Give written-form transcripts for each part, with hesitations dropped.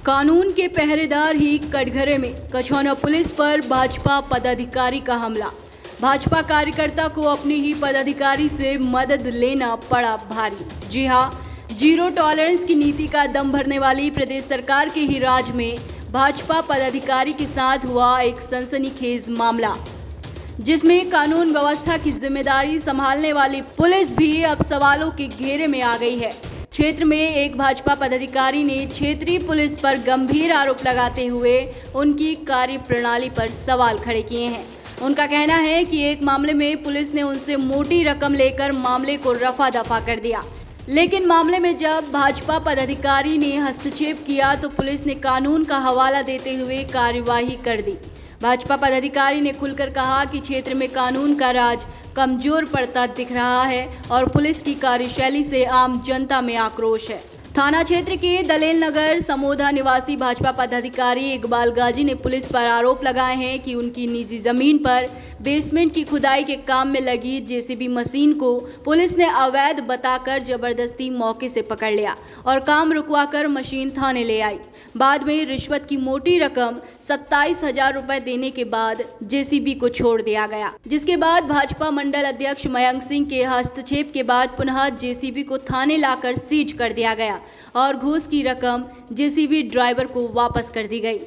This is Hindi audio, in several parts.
कानून के पहरेदार ही कटघरे में, कछौना पुलिस पर भाजपा पदाधिकारी का हमला। भाजपा कार्यकर्ता को अपने ही पदाधिकारी से मदद लेना पड़ा भारी। जी हां, जीरो टॉलरेंस की नीति का दम भरने वाली प्रदेश सरकार के ही राज में भाजपा पदाधिकारी के साथ हुआ एक सनसनीखेज मामला, जिसमें कानून व्यवस्था की जिम्मेदारी संभालने वाली पुलिस भी अब सवालों के घेरे में आ गई है। क्षेत्र में एक भाजपा पदाधिकारी ने क्षेत्रीय पुलिस पर गंभीर आरोप लगाते हुए उनकी कार्यप्रणाली पर सवाल खड़े किए हैं। उनका कहना है कि एक मामले में पुलिस ने उनसे मोटी रकम लेकर मामले को रफा दफा कर दिया, लेकिन मामले में जब भाजपा पदाधिकारी ने हस्तक्षेप किया तो पुलिस ने कानून का हवाला देते हुए कार्यवाही कर दी। भाजपा पदाधिकारी ने खुलकर कहा कि क्षेत्र में कानून का राज कमजोर पड़ता दिख रहा है और पुलिस की कार्यशैली से आम जनता में आक्रोश है। थाना क्षेत्र के दलेल नगर समोधा निवासी भाजपा पदाधिकारी इकबाल गाजी ने पुलिस पर आरोप लगाए हैं कि उनकी निजी जमीन पर बेसमेंट की खुदाई के काम में लगी जेसीबी मशीन को पुलिस ने अवैध बताकर जबरदस्ती मौके से पकड़ लिया और काम रुकवाकर मशीन थाने ले आई। बाद में रिश्वत की मोटी रकम 27,000 रुपए देने के बाद जेसीबी को छोड़ दिया गया, जिसके बाद भाजपा मंडल अध्यक्ष मयंक सिंह के हस्तक्षेप के बाद पुनः जेसीबी को थाने लाकर सीज कर दिया गया और घूस की रकम जेसीबी ड्राइवर को वापस कर दी गई।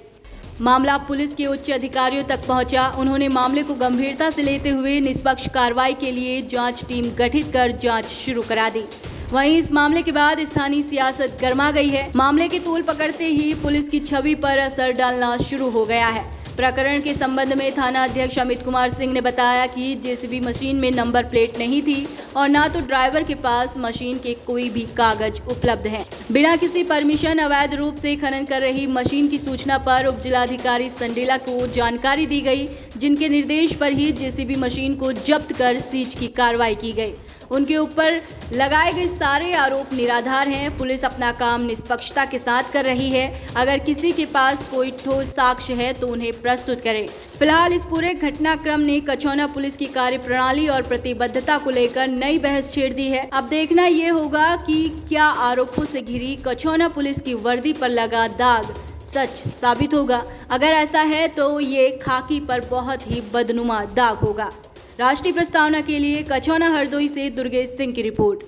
मामला पुलिस के उच्च अधिकारियों तक पहुंचा। उन्होंने मामले को गंभीरता से लेते हुए निष्पक्ष कार्रवाई के लिए जांच टीम गठित कर जांच शुरू करा दी। वहीं इस मामले के बाद स्थानीय सियासत गर्मा गई है। मामले की तूल पकड़ते ही पुलिस की छवि पर असर डालना शुरू हो गया है। प्रकरण के संबंध में थाना अध्यक्ष अमित कुमार सिंह ने बताया कि जेसीबी मशीन में नंबर प्लेट नहीं थी और न तो ड्राइवर के पास मशीन के कोई भी कागज उपलब्ध हैं। बिना किसी परमिशन अवैध रूप से खनन कर रही मशीन की सूचना पर उप जिलाधिकारी संडेला को जानकारी दी गई, जिनके निर्देश पर ही जेसीबी मशीन को जब्त कर सीज की कार्रवाई की गई। उनके ऊपर लगाए गए सारे आरोप निराधार हैं। पुलिस अपना काम निष्पक्षता के साथ कर रही है। अगर किसी के पास कोई ठोस साक्ष्य है तो उन्हें प्रस्तुत करें। फिलहाल इस पूरे घटनाक्रम ने कछौना पुलिस की कार्यप्रणाली और प्रतिबद्धता को लेकर नई बहस छेड़ दी है। अब देखना ये होगा कि क्या आरोपों से घिरी कछौना पुलिस की वर्दी पर लगा दाग सच साबित होगा। अगर ऐसा है तो ये खाकी पर बहुत ही बदनुमा दाग होगा। राष्ट्रीय प्रस्तावना के लिए कछौना हरदोई से दुर्गेश सिंह की रिपोर्ट।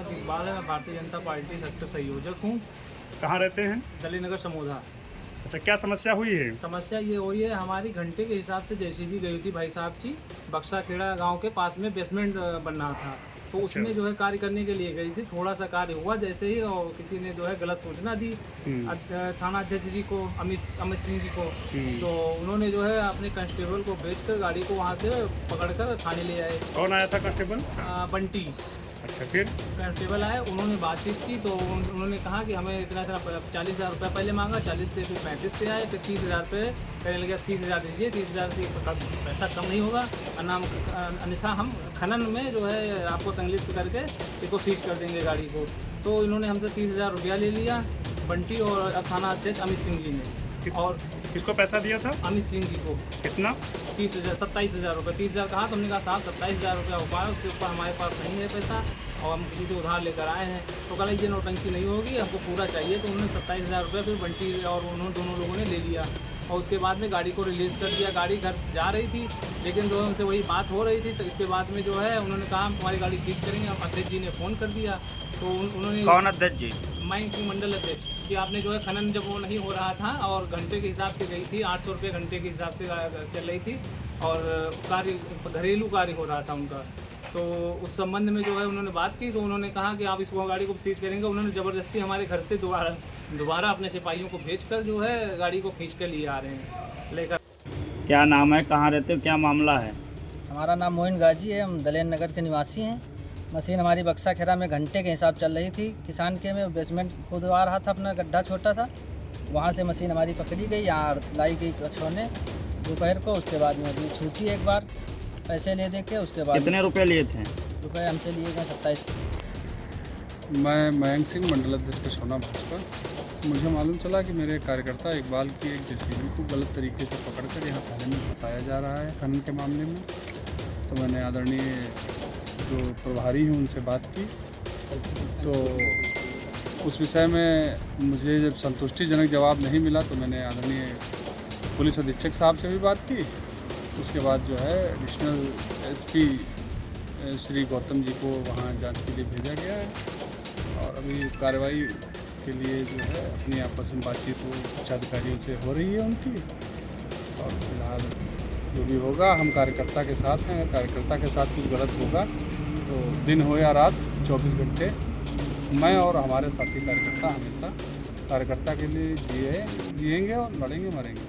इकबाल है, मैं भारतीय जनता पार्टी सेक्टर संयोजक हूँ। कहाँ रहते हैं? दलेल नगर समोधा। अच्छा, क्या समस्या हुई है? समस्या ये हुई है, हमारी घंटे के हिसाब से जेसीबी गई थी भाई साहब की, बक्सा खेड़ा गांव के पास में बेसमेंट बन रहा था, तो उसमें जो है कार्य करने के लिए गई थी। थोड़ा सा कार्य हुआ जैसे ही और किसी ने जो है गलत सूचना दी थाना अध्यक्ष जी को, अमित सिंह जी को, तो उन्होंने जो है अपने कांस्टेबल को भेजकर गाड़ी को वहाँ से पकड़कर थाने ले आए। कौन आया था कांस्टेबल? बंटी। अच्छा, फिर कांस्टेबल आए, उन्होंने बातचीत की तो उन्होंने कहा कि हमें इतना 40,000 रुपये पहले मांगा, 40 से फिर 35 पे आए, फिर 30,000 रुपये कहने लगे 30,000 दीजिए, 30,000 से पैसा कम नहीं होगा, अन्यथा हम खनन में जो है आपको संलिप्त करके इसको सीज कर देंगे गाड़ी को। तो इन्होंने हमसे 30,000 रुपया ले लिया, बंटी और थाना अध्यक्ष अमित सिंह जी ने। और किसको पैसा दिया था? अमित सिंह जी को। कितना? 30,000, 27,000 रुपये। 30,000 कहा तो हमने कहा साहब 27,000 रुपया हो पाया, उसके ऊपर हमारे पास नहीं है पैसा और हम किसी से उधार लेकर आए हैं। तो कहा ये नौटंकी नहीं होगी, हमको पूरा चाहिए। तो उन्होंने 27,000 रुपये फिर बंटी और उन्होंने दोनों लोगों ने ले लिया और उसके बाद में गाड़ी को रिलीज़ कर दिया। गाड़ी घर जा रही थी, लेकिन जो है उनसे वही बात हो रही थी, तो इसके बाद में जो है उन्होंने कहा हम तुम्हारी गाड़ी सीज करेंगे। अब अध्यक्ष जी ने फ़ोन कर दिया, तो उन्होंने। कौन अध्यक्ष जी? मयंक सिंह मंडल अध्यक्ष, कि आपने जो है खनन जब वो नहीं हो रहा था और घंटे के हिसाब से गई थी, 800 रुपये घंटे के हिसाब से चल रही थी और कार्य घरेलू कार्य हो रहा था उनका, तो उस संबंध में जो है उन्होंने बात की। तो उन्होंने कहा कि आप इसको गाड़ी को सीज करेंगे। उन्होंने ज़बरदस्ती हमारे घर से दोबारा अपने सिपाहियों को भेजकर जो है गाड़ी को खींच कर लिए आ रहे हैं लेकर। क्या नाम है, कहाँ रहते हो, क्या मामला है? हमारा नाम मोइन गाजी है, हम दलेल नगर के निवासी हैं। मशीन हमारी बक्सा खेरा में घंटे के हिसाब चल रही थी। किसान के में बेसमेंट खुदवा रहा था, अपना गड्ढा छोटा सा, वहाँ से मशीन हमारी पकड़ी गई, यहाँ लाई गई कछौने दोपहर को। उसके बाद में अभी छूटी एक बार पैसे ले दे के। उसके बाद कितने रुपए लिए थे? रुपये हमसे लिए गए 27। मैं मयंक सिंह मंडल अध्यक्ष कछौना भाजपा। मुझे मालूम चला कि मेरे कार्यकर्ता इकबाल की एक जेसीबी को गलत तरीके से पकड़कर यहाँ थाने में फंसाया जा रहा है खनन के मामले में। तो मैंने आदरणीय जो प्रभारी हैं उनसे बात की, तो उस विषय में मुझे जब संतुष्टिजनक जवाब नहीं मिला तो मैंने आदरणीय पुलिस अधीक्षक साहब से भी बात की। उसके बाद जो है एडिशनल एसपी श्री गौतम जी को वहाँ जांच के लिए भेजा गया है और अभी कार्रवाई के लिए जो है अपनी आपस में बातचीत उच्च अधिकारियों से हो रही है उनकी। और फिलहाल जो भी होगा हम कार्यकर्ता के साथ हैं। अगर कार्यकर्ता के साथ कुछ गलत होगा तो दिन हो या रात 24 घंटे मैं और हमारे साथी कार्यकर्ता हमेशा कार्यकर्ता के लिए जिएंगे और लड़ेंगे मरेंगे।